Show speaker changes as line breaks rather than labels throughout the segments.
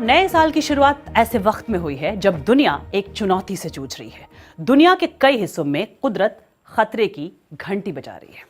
नए साल की शुरुआत ऐसे वक्त में हुई है जब दुनिया एक चुनौती से जूझ रही है। दुनिया के कई हिस्सों में कुदरत खतरे की घंटी बजा रही है।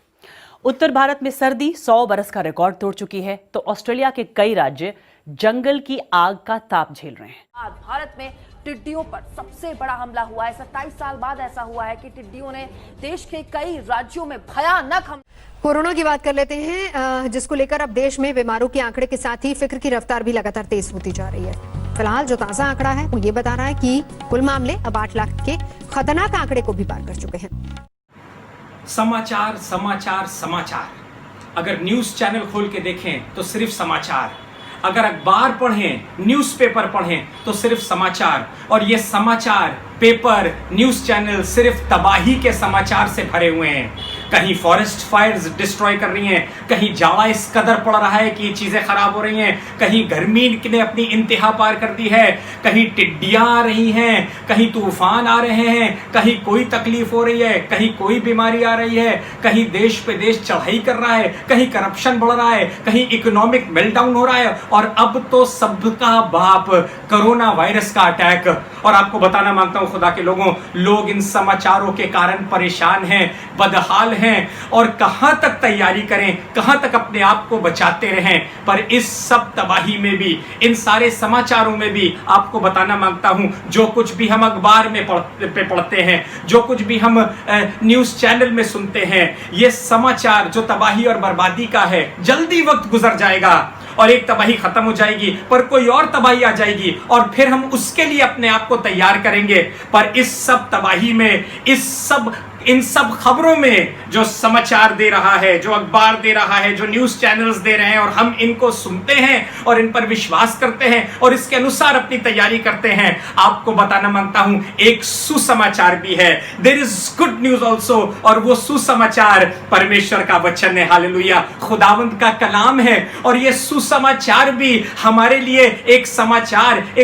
उत्तर भारत में सर्दी 100 बरस का रिकॉर्ड तोड़ चुकी है, तो ऑस्ट्रेलिया के कई राज्य जंगल की आग का ताप झेल रहे हैं।
आज भारत में टिड्डियों पर सबसे बड़ा हमला हुआ है। 27 साल बाद ऐसा हुआ है कि टिड्डियों ने देश के कई राज्यों में भयानक हमला।
कोरोना की बात कर लेते हैं, जिसको लेकर अब देश में बीमारों के आंकड़े के साथ ही फिक्र की रफ्तार भी लगातार तेज होती जा रही है। फिलहाल जो ताजा आंकड़ा है वो ये बता रहा है कि कुल मामले अब 8 लाख के खतरनाक आंकड़े को भी पार कर चुके हैं।
समाचार समाचार समाचार। अगर न्यूज चैनल खोल के देखें तो सिर्फ समाचार, अगर अखबार पढ़ें, न्यूज़पेपर पढ़ें तो सिर्फ समाचार। और ये समाचार, पेपर, न्यूज चैनल सिर्फ तबाही के समाचार से भरे हुए हैं। कहीं फॉरेस्ट फायर्स डिस्ट्रॉय कर रही हैं, कहीं जाड़ा इस कदर पड़ रहा है कि चीजें खराब हो रही हैं, कहीं गर्मी ने अपनी इंतहा पार कर दी है, कहीं टिड्डियां आ रही हैं, कहीं तूफान आ रहे हैं, कहीं कोई तकलीफ हो रही है, कहीं कोई बीमारी आ रही है, कहीं देश पे देश चढ़ाई कर रहा है, कहीं करप्शन बढ़ रहा है, कहीं इकोनॉमिक मेल्टडाउन हो रहा है, और अब तो सबका बाप कोरोना वायरस का अटैक। और आपको बताना मांगता हूं खुदा के लोगों, लोग इन समाचारों के कारण परेशान हैं, बदहाल हैं, और कहां तक तैयारी करें, कहां तक अपने आप को बचाते रहें। पर इस सब तबाही में भी, इन सारे समाचारों में भी आपको बताना मांगता हूं, जो कुछ भी हम अखबार में पढ़ते हैं, जो कुछ भी हम न्यूज चैनल में सुनते हैं, ये समाचार जो तबाही और बर्बादी का है, जल्दी वक्त गुजर जाएगा और एक तबाही खत्म हो जाएगी, पर कोई और तबाही आ जाएगी और फिर हम उसके लिए अपने आप को तैयार करेंगे। पर इस सब तबाही में, इन सब खबरों में जो समाचार दे रहा है, जो अखबार दे रहा है, जो न्यूज चैनल्स दे रहे हैं, और हम इनको सुनते हैं और इन पर विश्वास करते हैं और इसके अनुसार अपनी तैयारी करते हैं, आपको बताना मांगता हूं एक सुसमाचार भी है। There is good news also, और वो सुसमाचार परमेश्वर का वचन है। हालेलुया, खुदावंद का कलाम है। और ये सुसमाचार भी हमारे लिए एक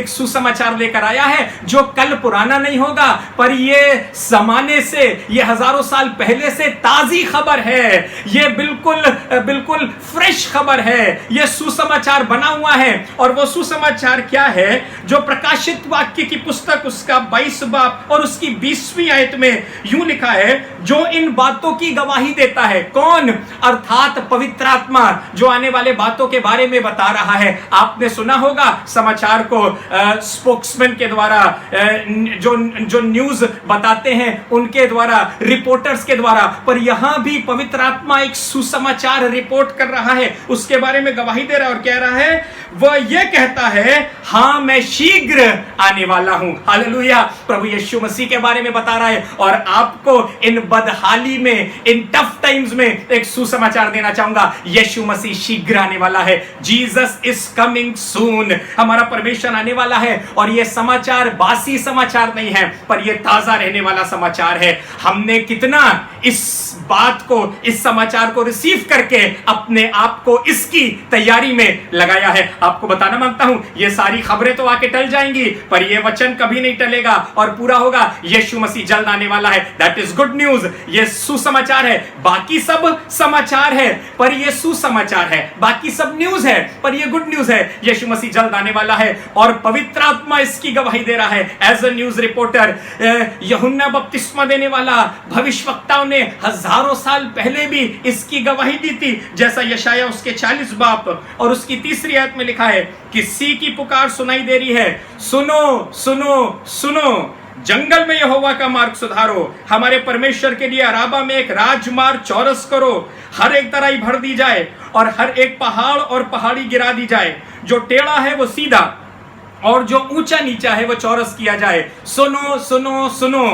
सुसमाचार लेकर आया है, जो कल पुराना नहीं होगा, पर ये जमाने से, ये हजारों साल पहले से ताजी खबर है। ये बिल्कुल फ्रेश खबर है। ये सुसमाचार बना हुआ है। और वो सुसमाचार क्या है? जो प्रकाशित वाक्य की पुस्तक उसका 22 बाब और उसकी 20वीं आयत में यूं लिखा है, जो इन बातों की गवाही देता है। कौन? अर्थात पवित्र आत्मा, जो आने वाले बातों के बारे में बता रहा है। आपने सुना होगा समाचार को स्पोक्समैन के द्वारा, जो न्यूज बताते हैं उनके द्वारा, रिपोर्टर्स के द्वारा, पर यहां भी पवित्र आत्मा एक सुसमाचार रिपोर्ट कर रहा है, उसके बारे में गवाही दे रहा है और कह रहा है, वह यह कहता है, हां मैं शीघ्र आने वाला हूं। हालेलुया, प्रभु यीशु मसीह के बारे में बता रहा है। और आपको इन बदहाली में, इन टफ टाइम्स में एक सुसमाचार देना चाहूंगा, यीशु मसीह शीघ्र आने वाला है। Jesus is coming soon. हमारा परमेश्वर आने वाला है। और यह समाचार बासी समाचार नहीं है, पर यह ताजा रहने वाला समाचार है। हमने कितना इस बात को, इस समाचार को रिसीव करके अपने आप को इसकी तैयारी में लगाया है। आपको बताना मांगता हूं, ये सारी खबरें तो आके टल जाएंगी, पर यह वचन कभी नहीं टलेगा और पूरा होगा। यीशु मसीह जल्द आने वाला है। That is good news. ये सुसमाचार है। बाकी सब समाचार है, पर यह सुसमाचार है। बाकी सब न्यूज है, पर यह गुड न्यूज है। यीशु मसीह जल्द आने वाला है और पवित्र आत्मा इसकी गवाही दे रहा है। एज अ न्यूज रिपोर्टर, यूहन्ना बपतिस्मा देने वाला भविष्यवक्ताओं ने हजारों साल पहले भी इसकी गवाही दी थी। जैसा यशाया उसके 40 बाब और उसकी 3री आयत में लिखा है, किसी की पुकार सुनाई दे रही है, सुनो सुनो सुनो, जंगल में यहोवा का मार्ग सुधारो, हमारे परमेश्वर के लिए अराबा में एक राजमार्ग चौरस करो, हर एक तराई भर दी जाए और हर एक पहाड़ और पहाड़ी गिरा दी जाए, जो टेढ़ा है वो सीधा और जो ऊंचा नीचा है वो चौरस किया जाए। सुनो सुनो सुनो,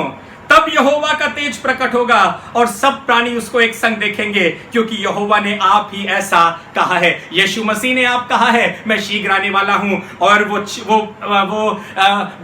तब यहोवा का तेज प्रकट होगा और सब प्राणी उसको एक संग देखेंगे, क्योंकि यहोवा ने आप ही ऐसा कहा है। यीशु मसीह ने आप कहा है, मैं शीघ्र आने वाला हूं। और वो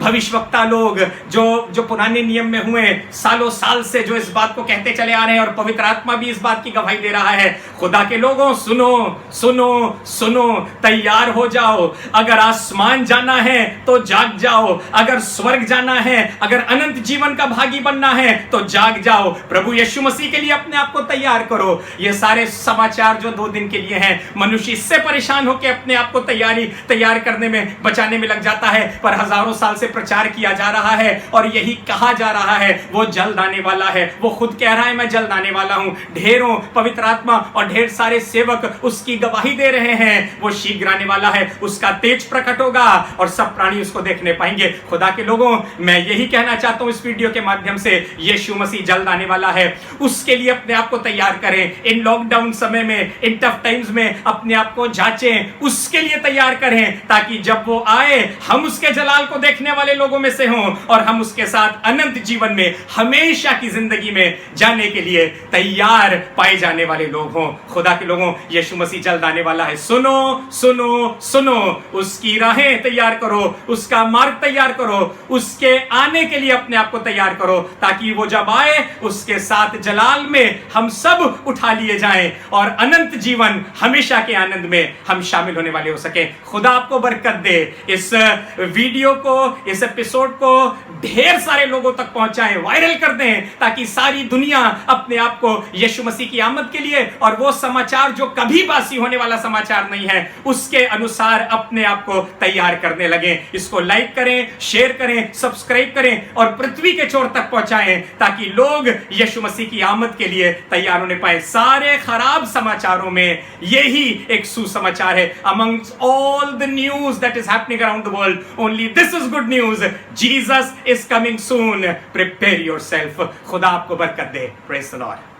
भविष्यवक्ता लोग जो पुराने नियम में हुए, सालों साल से जो इस बात को कहते चले आ रहे हैं, और पवित्र आत्मा भी इस बात की गवाही दे रहा है। खुदा के लोगों, सुनो सुनो सुनो, तैयार हो जाओ। अगर आसमान जाना है तो जाग जाओ, अगर स्वर्ग जाना है, अगर अनंत जीवन का भागी बनना है तो जाग जाओ, प्रभु यीशु मसीह के लिए अपने आप को तैयार करो। ये सारे समाचार जो 2 दिन के लिए हैं, मनुष्य इससे परेशान होकर अपने आप को तैयार करने में, बचाने में लग जाता है, पर हजारों साल से प्रचार किया जा रहा है और यही कहा जा रहा है वो जल्द आने वाला है। वो खुद कह रहा है मैं जल्द आने वाला हूं। ढेरों पवित्र आत्मा और ढेर सारे सेवक उसकी गवाही दे रहे हैं, वो शीघ्र आने वाला है, उसका तेज प्रकट होगा और सब प्राणी उसको देखने पाएंगे। खुदा के लोगों, मैं यही कहना चाहता हूं इस वीडियो के माध्यम से, यीशु मसीह जल्द आने वाला है, उसके लिए अपने आप को तैयार करें। इन लॉकडाउन समय में, इन टफ टाइम्स में अपने आप को जांचें, उसके लिए तैयार करें, ताकि जब वो आए हम उसके जलाल को देखने वाले लोगों में से हों और हम उसके साथ अनंत जीवन में, हमेशा की जिंदगी में जाने के लिए तैयार पाए जाने वाले लोग हों। खुदा के लोगों, यीशु मसीह जल्द आने वाला है। सुनो सुनो सुनो, उसकी राहें तैयार करो, उसका मार्ग तैयार करो, उसके आने के लिए अपने आप को तैयार करो, ताकि वो जब आए उसके साथ जलाल में हम सब उठा लिए जाएं और अनंत जीवन, हमेशा के आनंद में हम शामिल होने वाले हो सके। खुदा आपको बरकत दे। इस वीडियो को, इस एपिसोड को ढेर सारे लोगों तक पहुंचाएं, वायरल कर दें, ताकि सारी दुनिया अपने आप को यीशु मसीह की आमद के लिए और वो समाचार जो कभी बासी होने वाला समाचार नहीं है, उसके अनुसार अपने आप को तैयार करने लगे। इसको लाइक करें, शेयर करें, सब्सक्राइब करें और पृथ्वी के छोर तक पहुंचाएं, ताकि लोग यीशु मसीह की आमद के लिए तैयार होने पाए। सारे खराब समाचारों में यही एक सुसमाचार है। Amongst all the news that is happening around the world, only this is good news. Jesus is coming soon. Prepare yourself. खुदा आपको बरकत दे। Praise the Lord.